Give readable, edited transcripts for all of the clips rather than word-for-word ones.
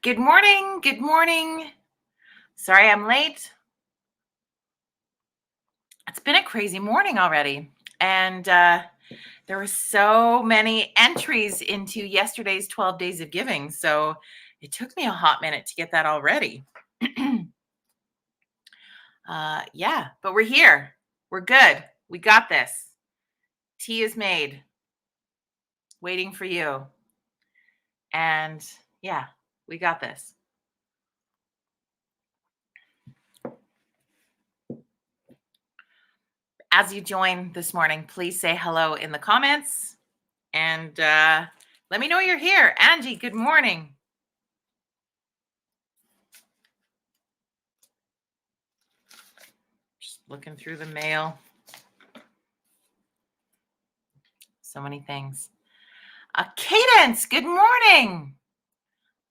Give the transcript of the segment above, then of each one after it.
Good morning. Good morning. Sorry I'm late. It's been a crazy morning already. And there were so many entries into yesterday's 12 days of giving. So it took me a hot minute to get that all ready. Yeah, but we're here. We're good. We got this. Tea is made, waiting for you. And yeah, we got this. As you join this morning, please say hello in the comments and let me know you're here. Angie, good morning. Just looking through the mail. So many things. Cadence, good morning.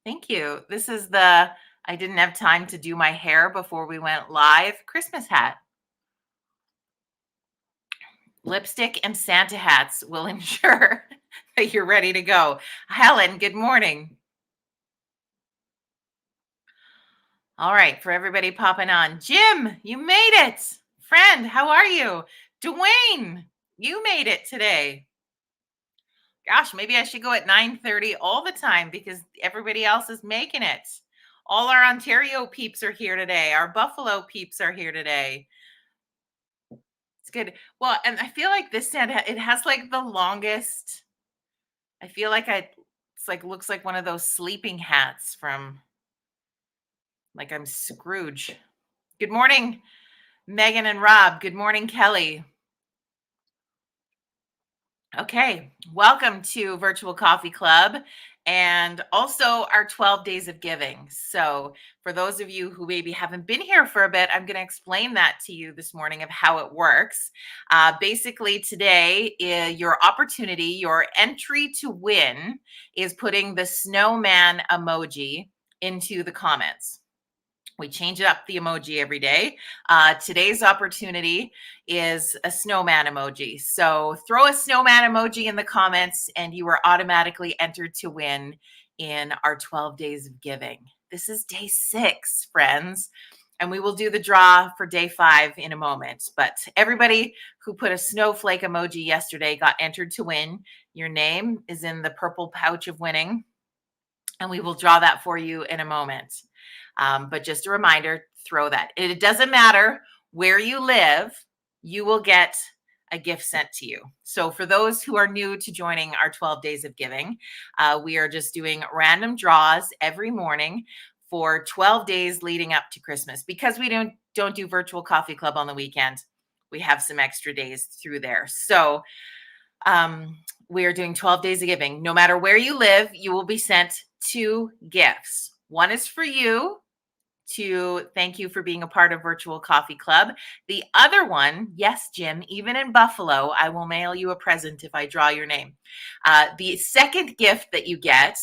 Thank you. This is I didn't have time to do my hair before we went live Christmas hat. Lipstick and Santa hats will ensure that you're ready to go. Helen, good morning. All right, for everybody popping on. Jim, you made it. Friend, how are you? Dwayne, you made it today. Gosh, maybe I should go at 9:30 all the time because everybody else is making it. All our Ontario peeps are here today. Our Buffalo peeps are here today. It's good. Well, and I feel like this Santa, it has like the longest. I feel like it's like looks like one of those sleeping hats from like I'm Scrooge. Good morning, Megan and Rob. Good morning, Kelly. Okay, welcome to Virtual Coffee Club and also our 12 days of giving. So, for those of you who maybe haven't been here for a bit, I'm going to explain that to you this morning of how it works. Basically, today, your opportunity, your entry to win is putting the snowman emoji into the comments. We change up the emoji every day. Today's opportunity is a snowman emoji. So throw a snowman emoji in the comments and you are automatically entered to win in our 12 days of giving. This is day 6, friends. And we will do the draw for day 5 in a moment. But everybody who put a snowflake emoji yesterday got entered to win. Your name is in the purple pouch of winning. And we will draw that for you in a moment. But just a reminder, throw that. It doesn't matter where you live, you will get a gift sent to you. So for those who are new to joining our 12 days of giving, we are just doing random draws every morning for 12 days leading up to Christmas. Because we don't do virtual coffee club on the weekend, we have some extra days through there. So we are doing 12 days of giving. No matter where you live, you will be sent 2 gifts. One is for you to thank you for being a part of Virtual Coffee Club. The other one, yes, Jim, even in Buffalo, I will mail you a present if I draw your name. The second gift that you get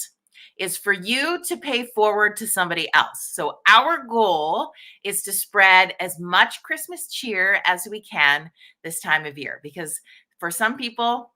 is for you to pay forward to somebody else. So our goal is to spread as much Christmas cheer as we can this time of year, because for some people,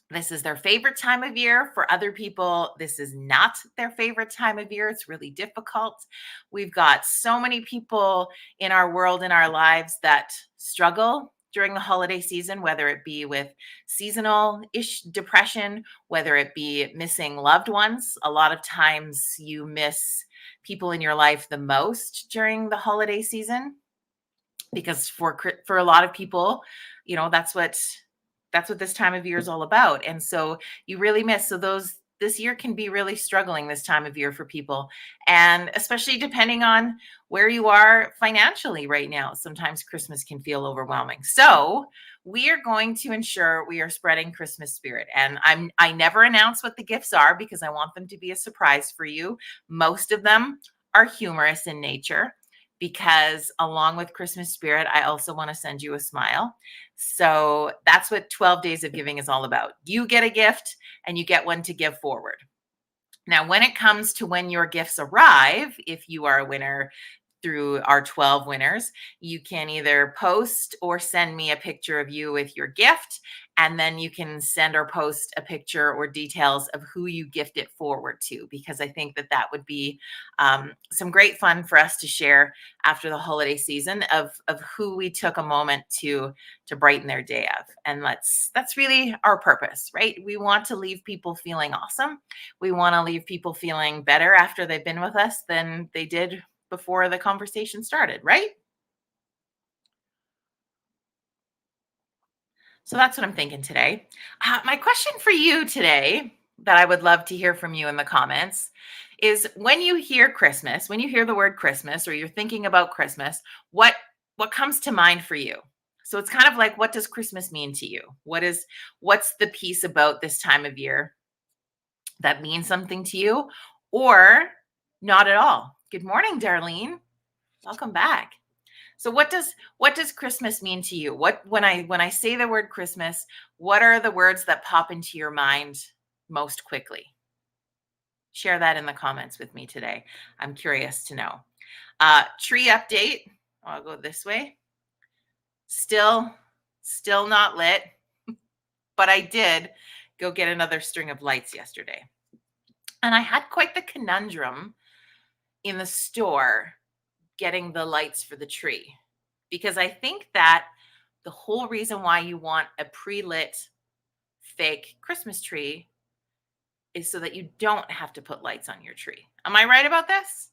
this is their favorite time of year. For other people, this is not their favorite time of year. It's really difficult. We've got so many people in our world, in our lives that struggle during the holiday season, whether it be with seasonal-ish depression, whether it be missing loved ones. A lot of times you miss people in your life the most during the holiday season because for a lot of people, that's what this time of year is all about. And so you really miss. So this year can be really struggling this time of year for people. And especially depending on where you are financially right now, sometimes Christmas can feel overwhelming. So we are going to ensure we are spreading Christmas spirit. And I never announce what the gifts are because I want them to be a surprise for you. Most of them are humorous in nature, because along with Christmas spirit, I also want to send you a smile. So that's what 12 days of giving is all about. You get a gift and you get one to give forward. Now, when it comes to when your gifts arrive, if you are a winner through our 12 winners, you can either post or send me a picture of you with your gift, And then you can send or post a picture or details of who you gift it forward to, because I think that that would be some great fun for us to share after the holiday season of who we took a moment to brighten their day of. And that's really our purpose, right? We want to leave people feeling awesome. We want to leave people feeling better after they've been with us than they did before the conversation started, right? So that's what I'm thinking today. My question for you today, that I would love to hear from you in the comments, is when you hear Christmas, when you hear the word Christmas, or you're thinking about Christmas, what what comes to mind for you? So it's kind of like, what does Christmas mean to you? What's the piece about this time of year that means something to you, or not at all? Good morning, Darlene. Welcome back. So what does Christmas mean to you? What when I say the word Christmas, what are the words that pop into your mind most quickly? Share that in the comments with me today. I'm curious to know. Tree update. I'll go this way. Still still not lit, but I did go get another string of lights yesterday. And I had quite the conundrum in the store getting the lights for the tree, because I think that the whole reason why you want a pre-lit fake Christmas tree is so that you don't have to put lights on your tree. Am I right about this?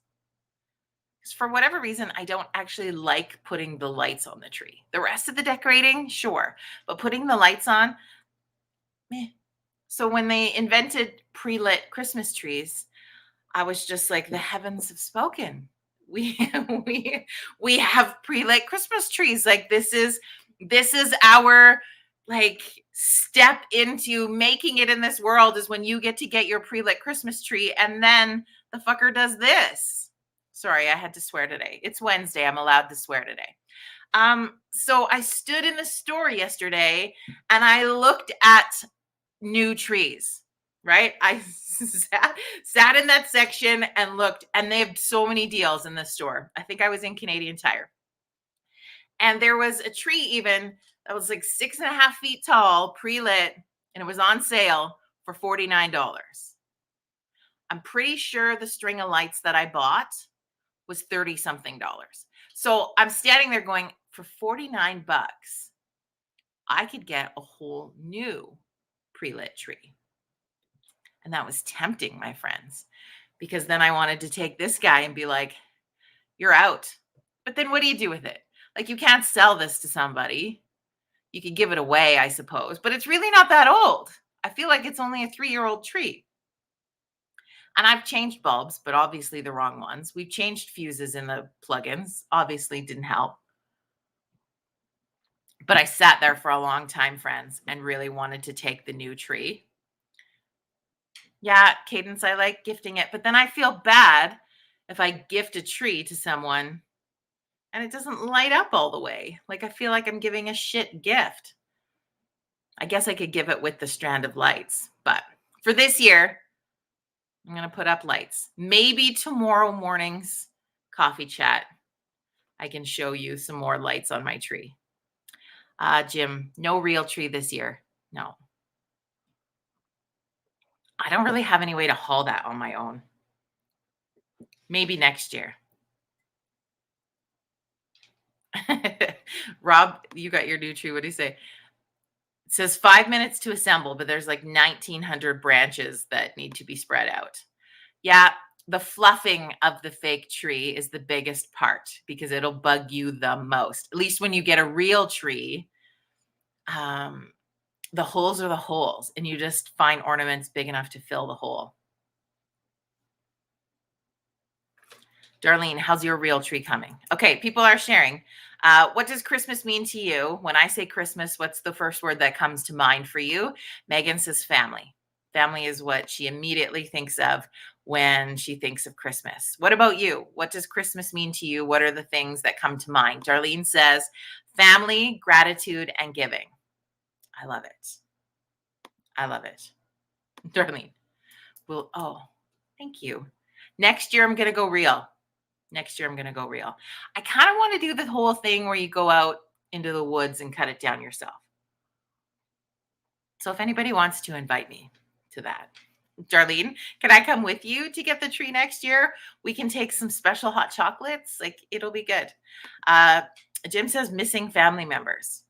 'Cause for whatever reason, I don't actually like putting the lights on the tree. The rest of the decorating, sure, but putting the lights on, meh. So when they invented pre-lit Christmas trees, I was just like, the heavens have spoken. We we we have pre-lit Christmas trees. Like this is our like step into making it in this world, is when you get to get your pre-lit Christmas tree and then the fucker does this. Sorry, I had to swear today. It's Wednesday. I'm allowed to swear today. So I stood in the store yesterday and I looked at new trees, right? I sat in that section and looked, and they have so many deals in the store. I think I was in Canadian Tire. And there was a tree even that was like 6.5 feet tall, pre-lit, and it was on sale for $49. I'm pretty sure the string of lights that I bought was 30 something dollars. So I'm standing there going, for 49 bucks, I could get a whole new pre-lit tree. And that was tempting, my friends, because then I wanted to take this guy and be like, you're out. But then what do you do with it? Like, you can't sell this to somebody. You could give it away, I suppose, but it's really not that old. I feel like it's only a 3-year-old tree. And I've changed bulbs, but obviously the wrong ones. We've changed fuses in the plugins. Obviously didn't help. But I sat there for a long time, friends, and really wanted to take the new tree. Yeah, Cadence, I like gifting it, but then I feel bad if I gift a tree to someone and it doesn't light up all the way. Like, I feel like I'm giving a shit gift. I guess I could give it with the strand of lights, but for this year, I'm going to put up lights. Maybe tomorrow morning's coffee chat, I can show you some more lights on my tree. Jim, no real tree this year. No, I don't really have any way to haul that on my own. Maybe next year. Rob, you got your new tree. What do you say? It says 5 minutes to assemble, but there's like 1,900 branches that need to be spread out. Yeah, the fluffing of the fake tree is the biggest part because it'll bug you the most. At least when you get a real tree, um, the holes are the holes, and you just find ornaments big enough to fill the hole. Darlene, how's your real tree coming? Okay, people are sharing. What does Christmas mean to you? When I say Christmas, what's the first word that comes to mind for you? Megan says family. Family is what she immediately thinks of when she thinks of Christmas. What about you? What does Christmas mean to you? What are the things that come to mind? Darlene says family, gratitude, and giving. I love it. I love it. Darlene, well, oh, thank you. Next year, I'm going to go real. Next year, I'm going to go real. I kind of want to do the whole thing where you go out into the woods and cut it down yourself. So if anybody wants to invite me to that, Darlene, can I come with you to get the tree next year? We can take some special hot chocolates. Like, it'll be good. Uh, Jim says missing family members.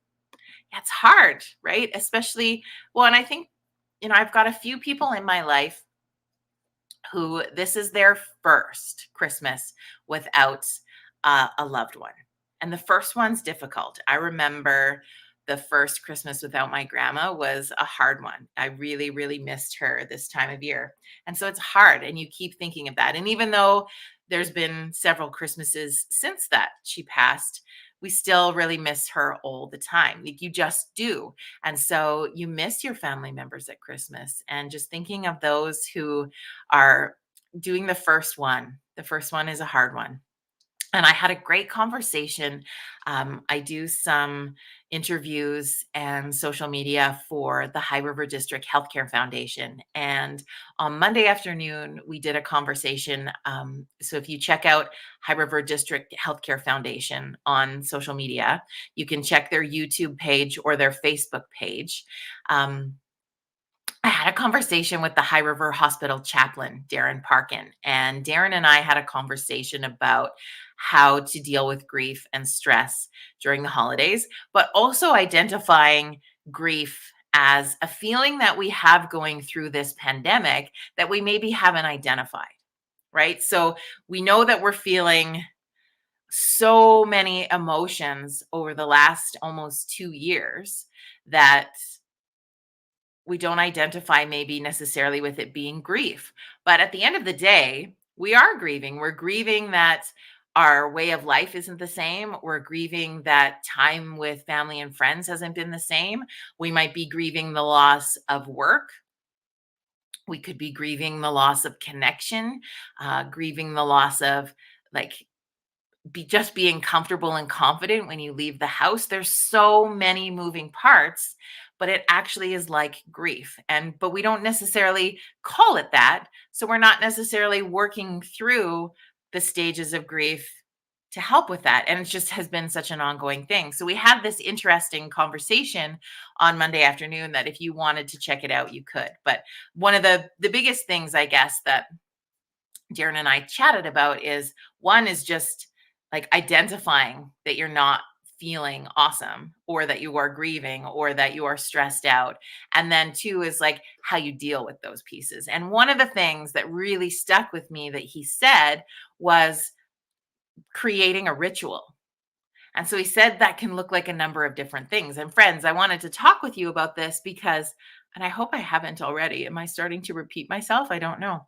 Yeah, it's hard, right? Especially, well, and I think, I've got a few people in my life who this is their first Christmas without a loved one. And the first one's difficult. I remember the first Christmas without my grandma was a hard one. I really, really missed her this time of year. And so it's hard. And you keep thinking of that. And even though there's been several Christmases since that she passed, we still really miss her all the time. Like, you just do. And so you miss your family members at Christmas. And just thinking of those who are doing the first one. The first one is a hard one. And I had a great conversation. I do some interviews and social media for the High River District Healthcare Foundation. And on Monday afternoon, we did a conversation. So if you check out High River District Healthcare Foundation on social media, you can check their YouTube page or their Facebook page. I had a conversation with the High River Hospital chaplain, Darren Parkin, and Darren and I had a conversation about how to deal with grief and stress during the holidays, but also identifying grief as a feeling that we have going through this pandemic that we maybe haven't identified, right? So we know that we're feeling so many emotions over the last almost 2 years that we don't identify maybe necessarily with it being grief. But at the end of the day, we are grieving. We're grieving that our way of life isn't the same. We're grieving that time with family and friends hasn't been the same. We might be grieving the loss of work. We could be grieving the loss of connection, grieving the loss of, like, just being comfortable and confident when you leave the house. There's so many moving parts, but it actually is like grief. But we don't necessarily call it that. So we're not necessarily working through the stages of grief to help with that. And it just has been such an ongoing thing. So we had this interesting conversation on Monday afternoon that if you wanted to check it out, you could. But one of the biggest things, I guess, that Darren and I chatted about is, one is just like identifying that you're not feeling awesome, or that you are grieving, or that you are stressed out. And then two is like how you deal with those pieces. And one of the things that really stuck with me that he said was creating a ritual. And so he said that can look like a number of different things. And friends, I wanted to talk with you about this because, and I hope I haven't already. Am I starting to repeat myself? I don't know.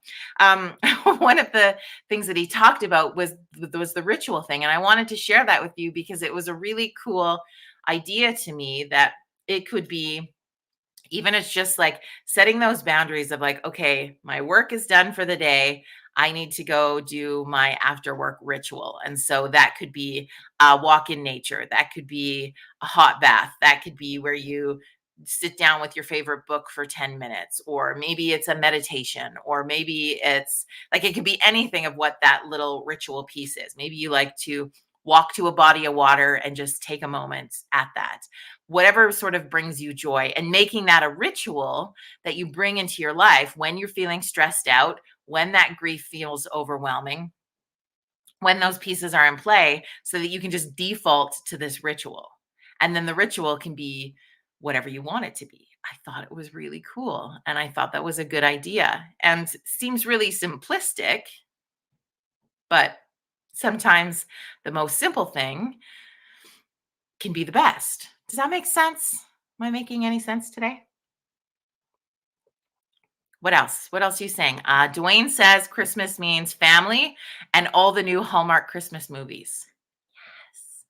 One of the things that he talked about was the ritual thing. And I wanted to share that with you because it was a really cool idea to me that it could be, even it's just like setting those boundaries of like, okay, my work is done for the day. I need to go do my after work ritual. And so that could be a walk in nature. That could be a hot bath. That could be where you sit down with your favorite book for 10 minutes, or maybe it's a meditation, or maybe it's like, it could be anything of what that little ritual piece is. Maybe you like to walk to a body of water and just take a moment at that. Whatever sort of brings you joy, and making that a ritual that you bring into your life when you're feeling stressed out, when that grief feels overwhelming, when those pieces are in play, so that you can just default to this ritual. And then the ritual can be whatever you want it to be. I thought it was really cool. And I thought that was a good idea. And seems really simplistic, but sometimes the most simple thing can be the best. Does that make sense? Am I making any sense today? What else? What else are you saying? Dwayne says Christmas means family and all the new Hallmark Christmas movies. Yes.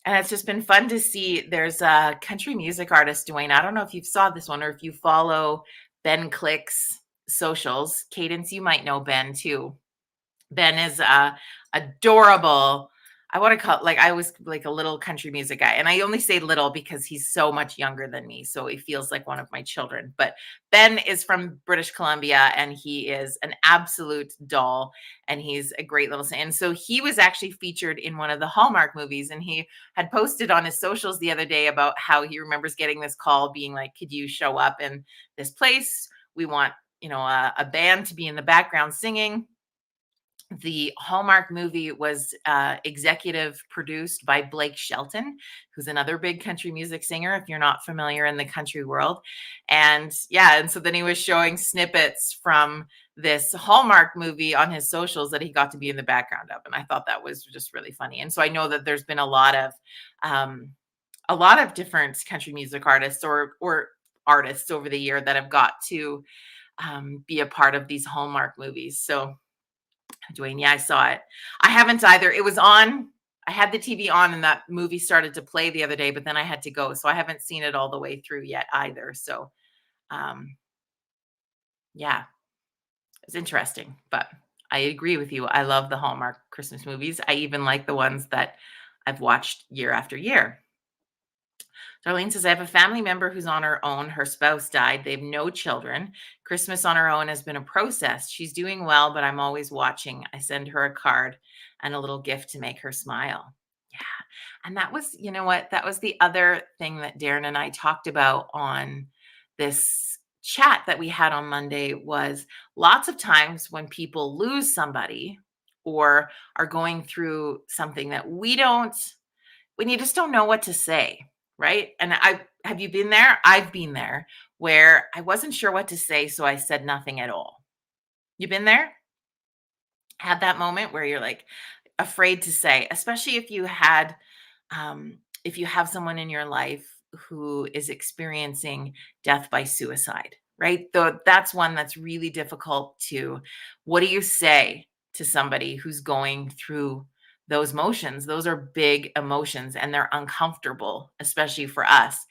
And it's just been fun to see. There's a country music artist, Dwayne. I don't know if you saw this one or if you follow Ben Click's socials. Cadence, you might know Ben too. Ben is adorable. I want to call like I was like a little country music guy. And I only say little because he's so much younger than me. So he feels like one of my children. But Ben is from British Columbia and he is an absolute doll and he's a great little and so he was actually featured in one of the Hallmark movies and he had posted on his socials the other day about how he remembers getting this call being like, could you show up in this place? We want, a band to be in the background singing. The Hallmark movie was executive produced by Blake Shelton, who's another big country music singer, if you're not familiar in the country world. And yeah, and so then he was showing snippets from this Hallmark movie on his socials that he got to be in the background of. And I thought that was just really funny. And so I know that there's been a lot of different country music artists or artists over the year that have got to be a part of these Hallmark movies. So Dwayne, yeah, I saw it. I haven't either. It was on. I had the TV on and that movie started to play the other day, but then I had to go. So I haven't seen it all the way through yet either. So um yeah, it's interesting. But I agree with you. I love the Hallmark Christmas movies. I even like the ones that I've watched year after year. Darlene says, I have a family member who's on her own. Her spouse died. They have no children. Christmas on her own has been a process. She's doing well, but I'm always watching. I send her a card and a little gift to make her smile. Yeah. And that was, you know what? That was the other thing that Darren and I talked about on this chat that we had on Monday was lots of times when people lose somebody or are going through something that when you just don't know what to say, right? And have you been there? I've been there where I wasn't sure what to say, so I said nothing at all. You been there? Had that moment where you're like afraid to say, especially if you have someone in your life who is experiencing death by suicide, right? Though that's one that's really difficult to, what do you say to somebody who's going through those motions? Those are big emotions and they're uncomfortable, especially for us.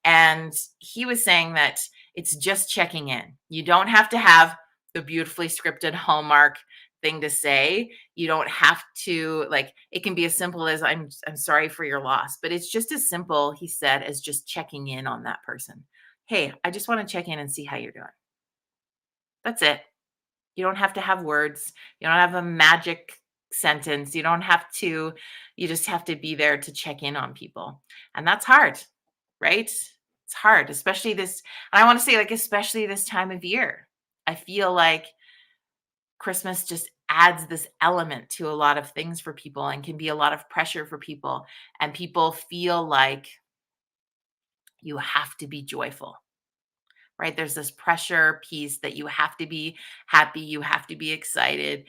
And he was saying that it's just checking in. You don't have to have the beautifully scripted Hallmark thing to say. You don't have to like it can be as simple as I'm sorry for your loss, but it's just as simple, he said, as just checking in on that person. Hey, I just want to check in and see how you're doing. That's it. You don't have to have words. You don't have a magic sentence. You just have to be there to check in on people. And that's hard, right? It's hard, especially this and I want to say like especially this time of year. I feel like Christmas just adds this element to a lot of things for people and can be a lot of pressure for people. And people feel like you have to be joyful, right? There's this pressure piece that you have to be happy, you have to be excited,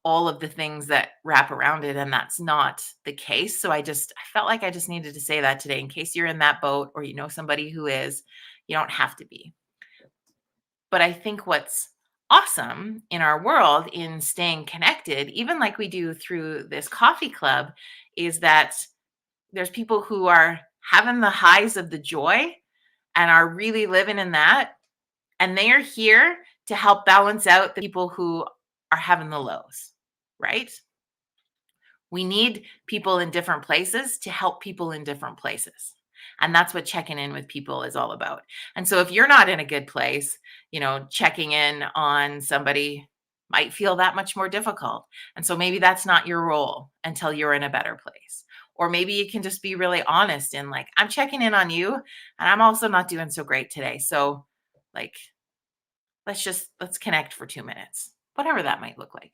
all of the things that wrap around it. And that's not the case. So I felt like I just needed to say that today in case you're in that boat or you know somebody who is, you don't have to be. But I think what's awesome in our world in staying connected, even like we do through this coffee club, is that there's people who are having the highs of the joy and are really living in that. And they are here to help balance out the people who are having the lows, right? We need people in different places to help people in different places. And that's what checking in with people is all about. And so if you're not in a good place, checking in on somebody might feel that much more difficult. And so maybe that's not your role until you're in a better place. Or maybe you can just be really honest and like, I'm checking in on you and I'm also not doing so great today. So like, let's connect for 2 minutes, whatever that might look like.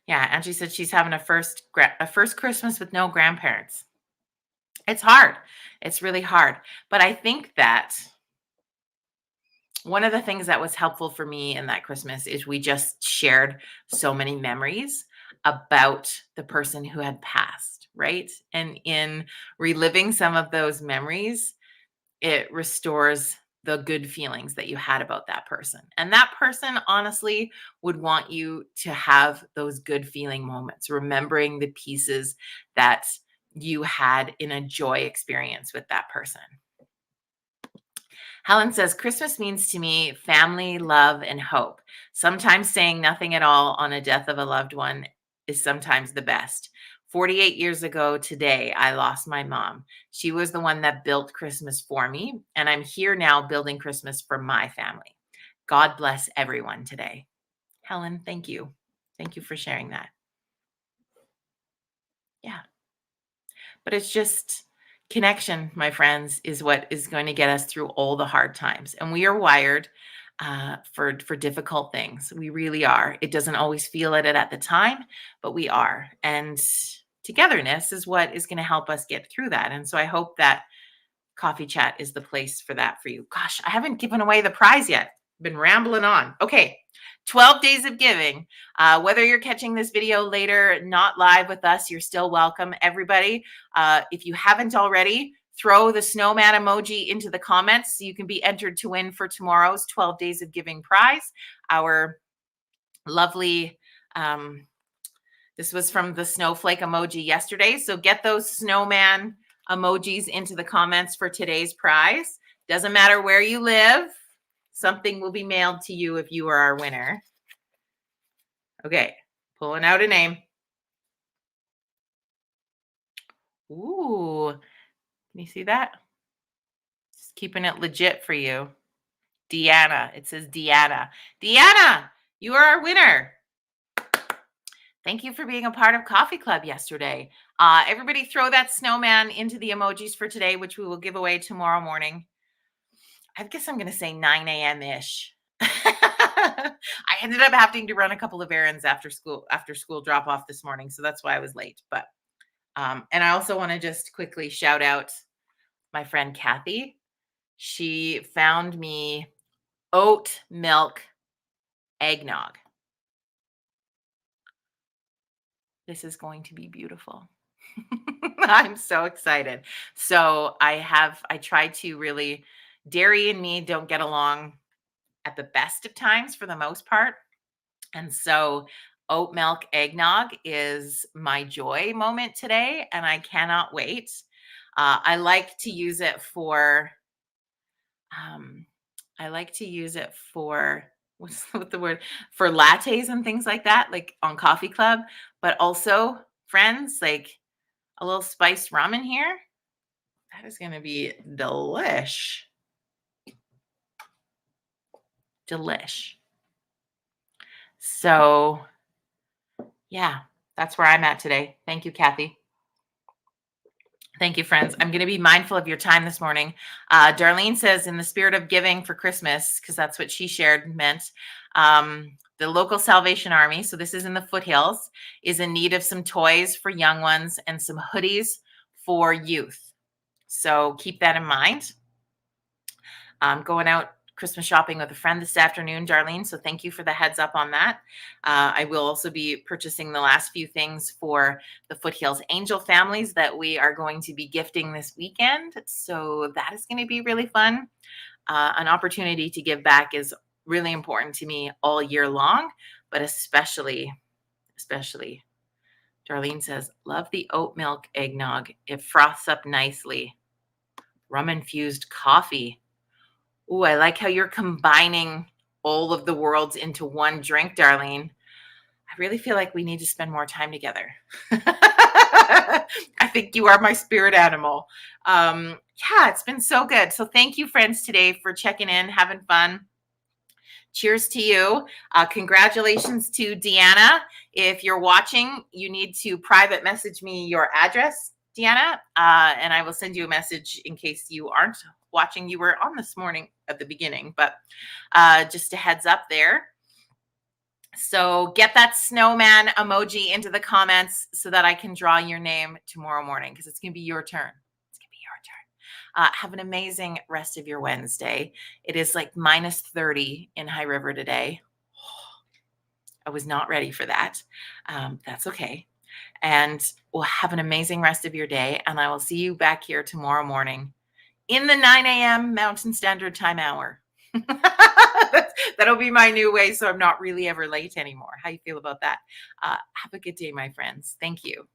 Yeah, Angie said she's having a first Christmas with no grandparents. It's hard. It's really hard. But I think that one of the things that was helpful for me in that Christmas is we just shared so many memories about the person who had passed, right? And in reliving some of those memories, it restores the good feelings that you had about that person. And that person honestly would want you to have those good feeling moments, remembering the pieces that you had in a joy experience with that person. Helen says, Christmas means to me family, love, and hope. Sometimes saying nothing at all on a death of a loved one is sometimes the best. 48 years ago today, I lost my mom. She was the one that built Christmas for me, and I'm here now building Christmas for my family. God bless everyone today. Helen, thank you. Thank you for sharing that. Yeah. But it's just connection, my friends, is what is going to get us through all the hard times. And we are wired for difficult things. We really are. It doesn't always feel it at the time, but we are. And togetherness is what is going to help us get through that. And so I hope that Coffee Chat is the place for that for you. Gosh, I haven't given away the prize yet. Been rambling on. Okay, 12 days of giving. Whether you're catching this video later, not live with us, you're still welcome. Everybody, if you haven't already, throw the snowman emoji into the comments so you can be entered to win for tomorrow's 12 days of giving prize. Our lovely, this was from the snowflake emoji yesterday. So get those snowman emojis into the comments for today's prize. Doesn't matter where you live. Something will be mailed to you if you are our winner. Okay, pulling out a name. Ooh, can you see that? Just keeping it legit for you. Deanna. It says Deanna. Deanna, you are our winner. Thank you for being a part of Coffee Club yesterday. Everybody throw that snowman into the emojis for today, which we will give away tomorrow morning. I guess I'm going to say 9 a.m.-ish. I ended up having to run a couple of errands after school drop off this morning. So that's why I was late. But and I also want to just quickly shout out my friend Kathy. She found me oat milk eggnog. This is going to be beautiful. I'm so excited. So I try to really, dairy and me don't get along at the best of times for the most part. And so oat milk eggnog is my joy moment today, and I cannot wait. I like to use it for, what's the word, for lattes and things like that, like on Coffee Club, but also friends, like a little spiced rum in here. That is going to be delish. Delish. So yeah, that's where I'm at today. Thank you, Kathy. Thank you, friends. I'm going to be mindful of your time this morning. Darlene says, in the spirit of giving for Christmas, because that's what she shared meant, the local Salvation Army, so this is in the foothills, is in need of some toys for young ones and some hoodies for youth. So keep that in mind. I'm going out Christmas shopping with a friend this afternoon, Darlene. So thank you for the heads up on that. I will also be purchasing the last few things for the Foothills Angel families that we are going to be gifting this weekend. So that is going to be really fun. An opportunity to give back is really important to me all year long, but especially, Darlene says, love the oat milk eggnog. It froths up nicely. Rum infused coffee. Ooh, I like how you're combining all of the worlds into one drink, Darlene. I really feel like we need to spend more time together. I think you are my spirit animal. Yeah, it's been so good. So thank you, friends, today for checking in, having fun. Cheers to you. Congratulations to Deanna. If you're watching, you need to private message me your address, Deanna, and I will send you a message in case you aren't watching. You were on this morning at the beginning, but just a heads up there. So get that snowman emoji into the comments so that I can draw your name tomorrow morning, because it's going to be your turn. It's going to be your turn. Have an amazing rest of your Wednesday. It is like minus 30 in High River today. I was not ready for that. That's okay. And we'll have an amazing rest of your day. And I will see you back here tomorrow morning in the 9 a.m. Mountain Standard Time hour. That'll be my new way, so I'm not really ever late anymore. How you feel about that? Have a good day, my friends. Thank you.